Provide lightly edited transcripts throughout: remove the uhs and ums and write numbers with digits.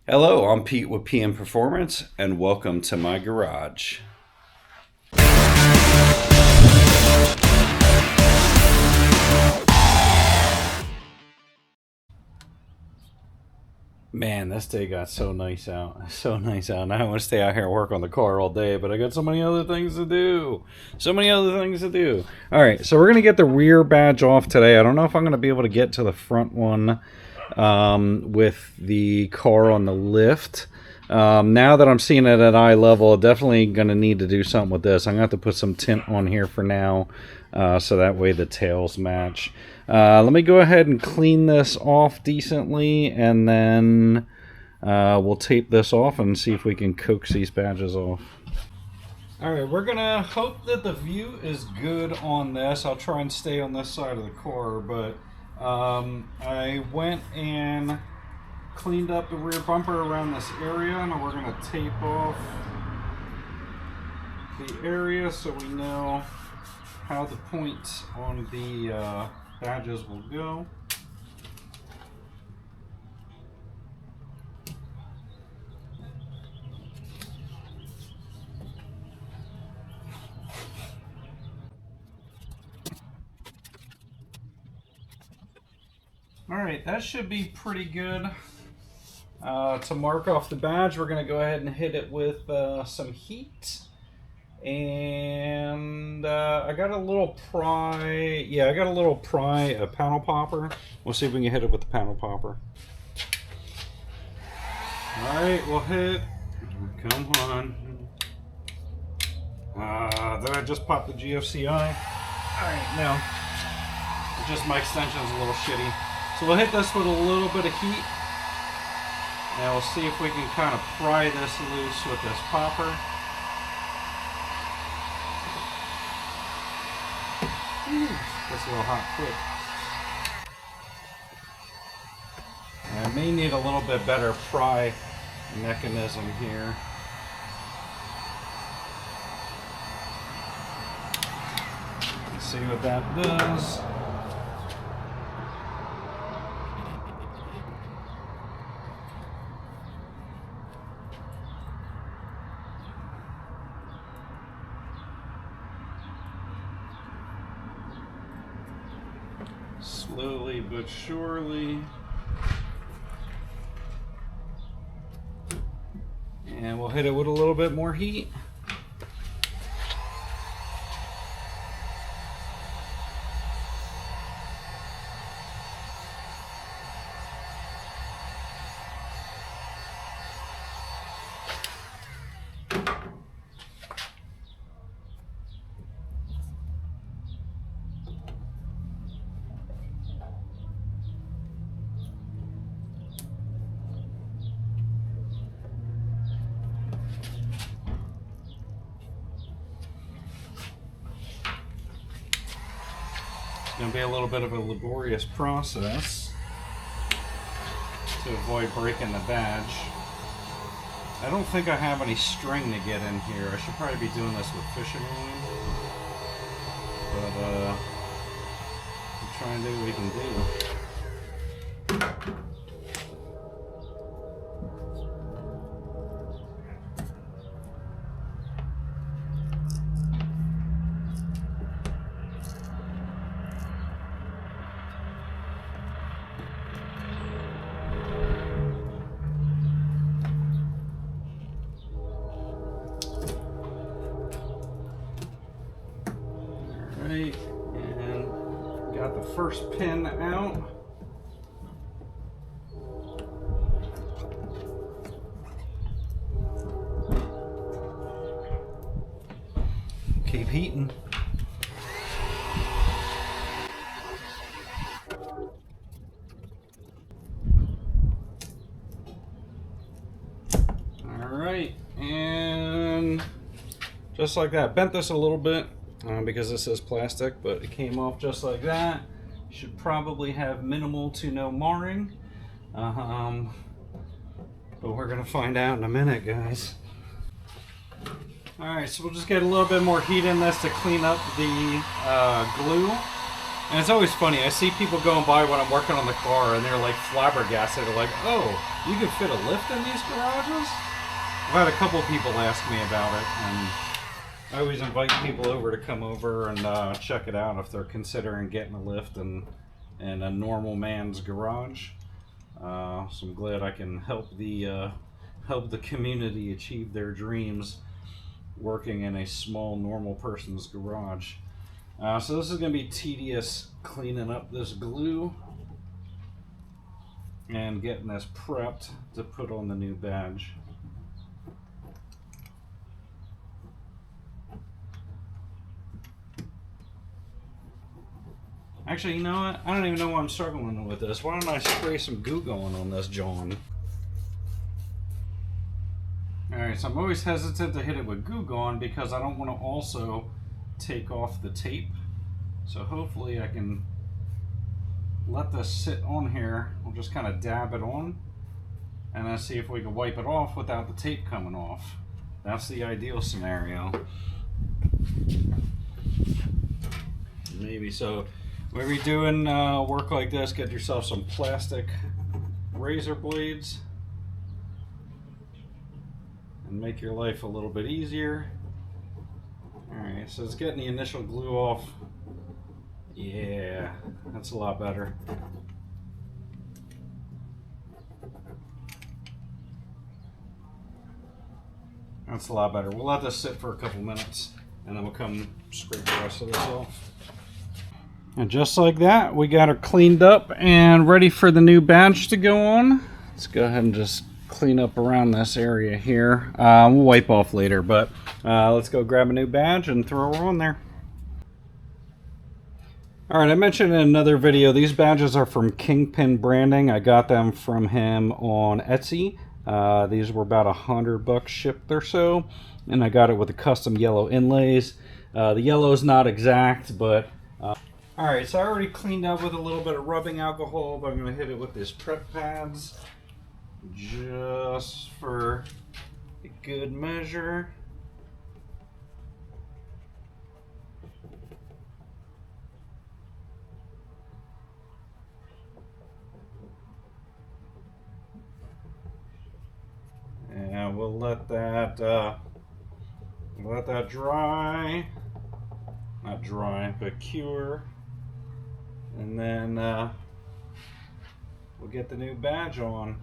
Hello, I'm Pete with PM Performance, and welcome to my garage. Man, this day got so nice out. So nice out. And I want to stay out here and work on the car all day, but I got so many other things to do. All right, so we're going to get the rear badge off today. I don't know if I'm going to be able to get to the front one with the car on the lift. Now that I'm seeing it at eye level, definitely going to need to do something with this. I'm going to have to put some tint on here for now, so that way the tails match. Let me go ahead and clean this off decently, and then we'll tape this off and see if we can coax these badges off. Alright, we're going to hope that the view is good on this. I'll try and stay on this side of the car, but I went and cleaned up the rear bumper around this area, and we're going to tape off the area so we know how the points on the badges will go. Alright, that should be pretty good. To mark off the badge, we're going to go ahead and hit it with some heat. And I got a little pry. Yeah, I got a little pry, a panel popper. We'll see if we can hit it with the panel popper. Alright, we'll hit. Come on. Then I just popped the GFCI. Alright, now, just my extension's a little shitty. So we'll hit this with a little bit of heat. Now we'll see if we can kind of pry this loose with this popper. Gets a little hot quick. I may need a little bit better pry mechanism here. Let's see what that does. Slowly but surely. And we'll hit it with a little bit more heat. It's going to be a little bit of a laborious process to avoid breaking the badge. I don't think I have any string to get in here. I should probably be doing this with fishing line. But we'll try and do what we can do. Alright, and got the first pin out. Keep heating. Alright, and just like that. Bent this a little bit because this is plastic, but it came off just like that. Should probably have minimal to no marring. But we're going to find out in a minute, guys. Alright, so we'll just get a little bit more heat in this to clean up the glue. And it's always funny, I see people going by when I'm working on the car and they're like flabbergasted. They're like, oh, you can fit a lift in these garages? I've had a couple of people ask me about it, and I always invite people over to come over and check it out if they're considering getting a lift in a normal man's garage. So I'm glad I can help the community achieve their dreams working in a small normal person's garage. So this is going to be tedious cleaning up this glue and getting this prepped to put on the new badge. Actually, you know what? I don't even know why I'm struggling with this. Why don't I spray some goo going on this John? Alright, so I'm always hesitant to hit it with goo gone because I don't want to also take off the tape. So hopefully I can let this sit on here. We'll just kind of dab it on and then see if we can wipe it off without the tape coming off. That's the ideal scenario. Maybe so. Whenever you're doing work like this, get yourself some plastic razor blades and make your life a little bit easier. Alright, so it's getting the initial glue off. Yeah, that's a lot better. That's a lot better. We'll let this sit for a couple minutes and then we'll come scrape the rest of this off. And just like that, we got her cleaned up and ready for the new badge to go on. Let's go ahead and just clean up around this area here. We'll wipe off later, but let's go grab a new badge and throw her on there. Alright, I mentioned in another video, these badges are from Kingpin Branding. I got them from him on Etsy. These were about $100 shipped or so, and I got it with the custom yellow inlays. The yellow is not exact, but alright, so I already cleaned up with a little bit of rubbing alcohol, but I'm going to hit it with these prep pads just for a good measure. And we'll let that dry, not dry, but cure, and then we'll get the new badge on.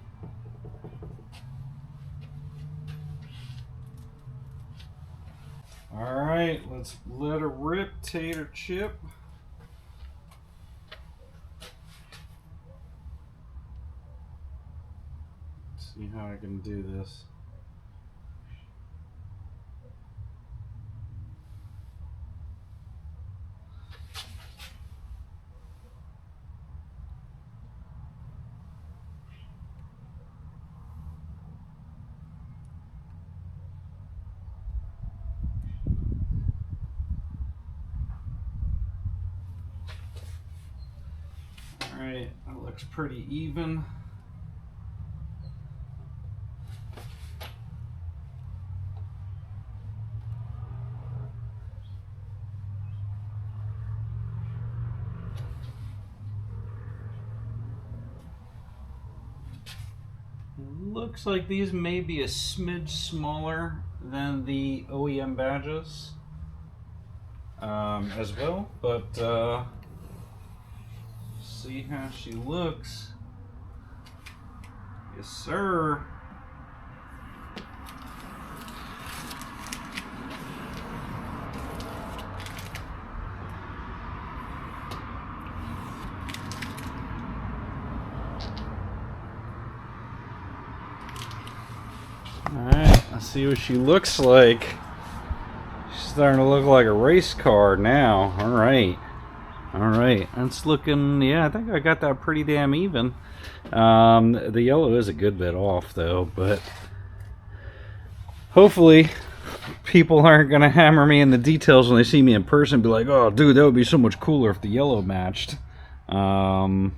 All right, let's let her rip, tater chip. See how I can do this. All right, that looks pretty even. Looks like these may be a smidge smaller than the OEM badges as well, but see how she looks. Yes, sir. Alright, let's see what she looks like. She's starting to look like a race car now. Alright. Alright, that's looking, yeah, I think I got that pretty damn even. The yellow is a good bit off though, but hopefully people aren't going to hammer me in the details when they see me in person and be like, oh dude, that would be so much cooler if the yellow matched. I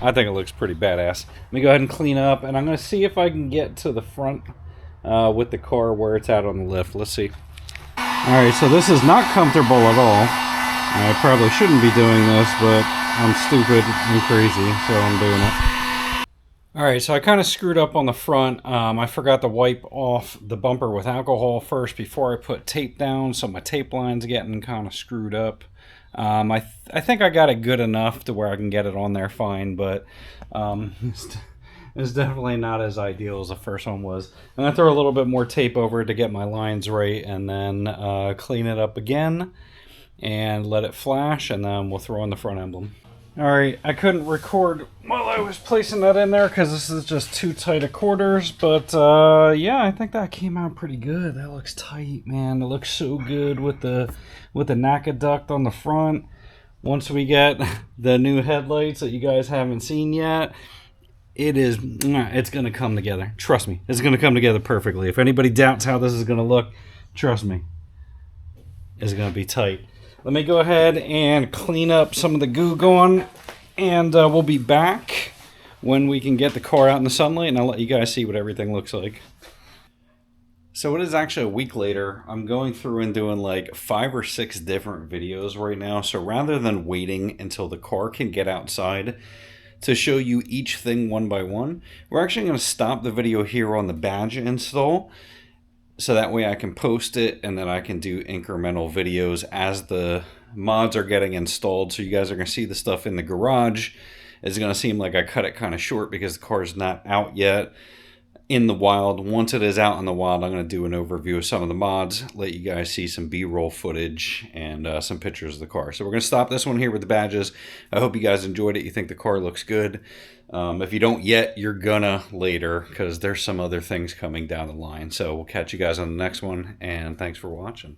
think it looks pretty badass. Let me go ahead and clean up, and I'm going to see if I can get to the front with the car where it's at on the lift. Let's see. Alright, so this is not comfortable at all. I probably shouldn't be doing this, but I'm stupid and crazy, so I'm doing it. Alright, so I kind of screwed up on the front. I forgot to wipe off the bumper with alcohol first before I put tape down, so my tape line's getting kind of screwed up. I think I got it good enough to where I can get it on there fine, but it's definitely not as ideal as the first one was. I'm going to throw a little bit more tape over it to get my lines right, and then clean it up again and let it flash, and then we'll throw in the front emblem. Alright, I couldn't record while I was placing that in there because this is just too tight of quarters, but yeah, I think that came out pretty good. That looks tight, man. It looks so good with the NACA duct on the front. Once we get the new headlights that you guys haven't seen yet, it's going to come together. Trust me, it's going to come together perfectly. If anybody doubts how this is going to look, trust me, it's going to be tight. Let me go ahead and clean up some of the goo going, and we'll be back when we can get the car out in the sunlight, and I'll let you guys see what everything looks like. So it is actually a week later. I'm going through and doing like 5 or 6 different videos right now, so rather than waiting until the car can get outside to show you each thing one by one, we're actually going to stop the video here on the badge install, so that way I can post it and then I can do incremental videos as the mods are getting installed. So you guys are going to see the stuff in the garage. It's going to seem like I cut it kind of short because the car is not out yet in the wild. Once it is out in the wild, I'm going to do an overview of some of the mods, let you guys see some B-roll footage and some pictures of the car. So we're going to stop this one here with the badges. I hope you guys enjoyed it. You think the car looks good. If you don't yet, you're gonna later, because there's some other things coming down the line. So we'll catch you guys on the next one, and thanks for watching.